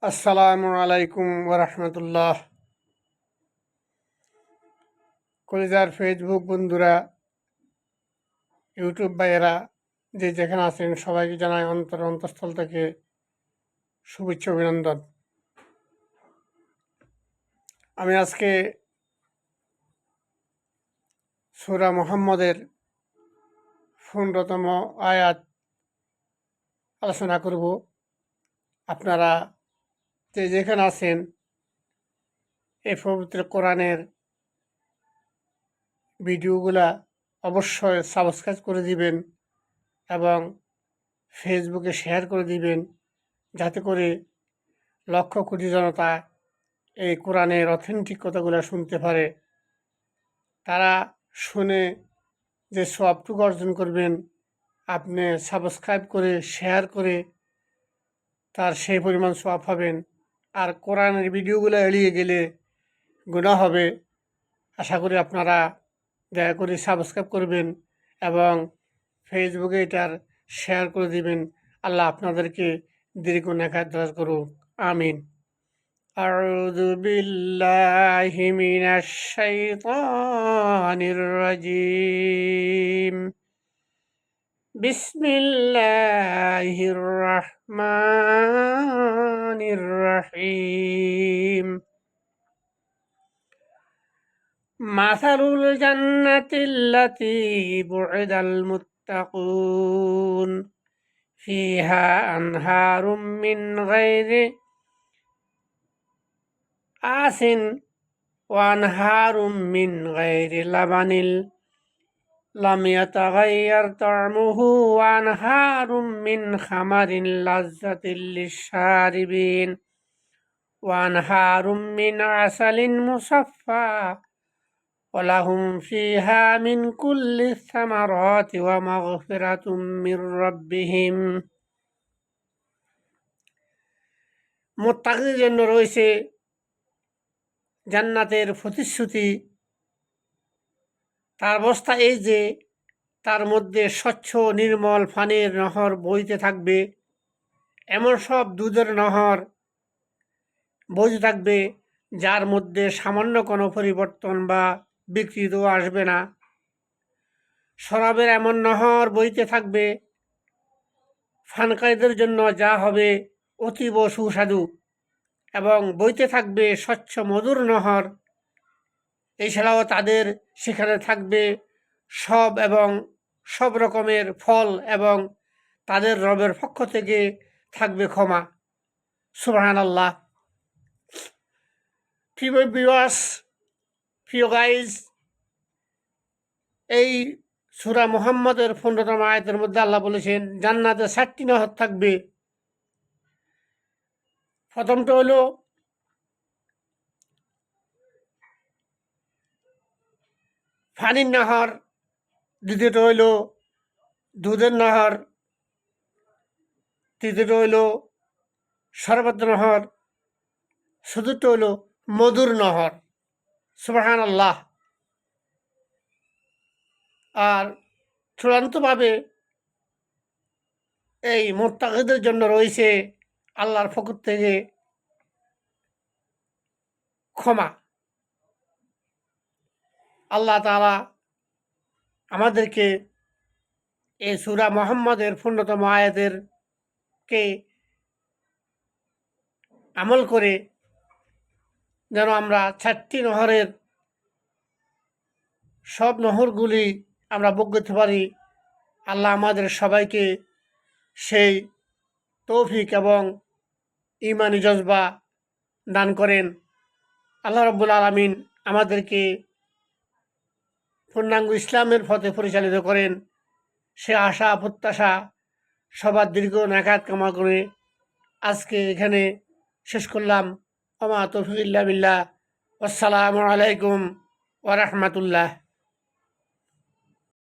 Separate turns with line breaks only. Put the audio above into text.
আসসালামু আলাইকুম ওরহমতুল্লাহ। কলিজার ফেসবুক বন্ধুরা, ইউটিউব ভাইয়েরা, যে যেখানে আছেন সবাইকে জানাই অন্তঃস্থল থেকে শুভেচ্ছা অভিনন্দন। আমি আজকে সূরা মুহাম্মদের 15তম আয়াত আলোচনা করব। আপনারা যে যেখানে আছেন এই পবিত্র কোরআনের ভিডিওগুলা অবশ্যই সাবস্ক্রাইব করে দিবেন এবং ফেসবুকে শেয়ার করে দিবেন, যাতে করে লক্ষ কোটি জনতা এই কোরআনের অথেন্টিক কথাগুলো শুনতে পারে। তারা শুনে যে সওয়াবটুকু অর্জন করবেন, আপনি সাবস্ক্রাইব করে শেয়ার করে তার সেই পরিমাণ সওয়াব পাবেন। আর কোরআনের ভিডিওগুলো এড়িয়ে গেলে গুনাহ হবে। আশা করি আপনারা দয়া করে সাবস্ক্রাইব করবেন এবং ফেসবুকে এটার শেয়ার করে দিবেন। আল্লাহ আপনাদেরকে দীর্ঘ নেখায় দারাজ করুক, আমিন। أعوذ بالله من الشيطان الرجيم. بسم الله الرحمن الرحيم. مثل الجنة التي وعد المتقون فيها أنهار من غير آسن وأنهار من غير لبن لم يتغير طعمه وأنهار من خمر لذة للشاربين وأنهار من عسل مصفى ولهم فيها من كل الثمرات ومغفرة من ربهم. মুত্তাকিদের জন্য রয়েছে জান্নাতের প্রতিশ্রুতি। তার অবস্থা এই যে তার মধ্যে স্বচ্ছ নির্মল পানির নহর বইতে থাকবে, এমন সব দুধের নহর বইতে থাকবে যার মধ্যে সামান্য কোনো পরিবর্তন বা বিকৃত আসবে না। শরাবের এমন নহর বইতে থাকবে পানকারীদের জন্য, যা হবে অতীব সুস্বাদু, এবং বইতে থাকবে স্বচ্ছ মধুর নহর। এছাড়াও তাদের সেখানে থাকবে সব রকমের ফল এবং তাদের রবের পক্ষ থেকে থাকবে ক্ষমা। সুবহানাল্লাহ। প্রিয় ভিউয়ার্স, প্রিয় গাইজ, এই সূরা মুহাম্মদের 15তম আয়াতের মধ্যে আল্লাহ বলেছেন জান্নাতে 7টি নহর থাকবে। প্রথমটা হলো পানির নহর, দ্বিতীয়টা হইল দুধের নহর, তৃতীয়টা হইল শরবত নহর, চতুর্থ হইল মধুর নহর। সুবহানাল্লাহ। আর চূড়ান্তভাবে এই মুত্তাকিদের জন্য রয়েছে আল্লাহর পক্ষ থেকে ক্ষমা। আল্লাহ তাআলা আমাদেরকে এই সূরা মুহাম্মদের 15তম আয়াতের কে আমল করে যেন আমরা 4টি নহরের সব নহরগুলি আমরা ভোগ করতে পারি। আল্লাহ আমাদের সবাইকে সেই তৌফিক এবং ঈমানি জজবা দান করেন। আল্লাহ রাব্বুল আলামিন আমাদেরকে পূর্ণাঙ্গ ইসলামের পথে পরিচালিত করেন। সে আশা প্রত্যাশা সবার দীর্ঘ নেখাত কামনা করে আজকে এখানে শেষ করলাম। ওমা তৌফিক ইল্লা বিল্লাহ। আসসালামু আলাইকুম ওয়া রাহমাতুল্লাহ।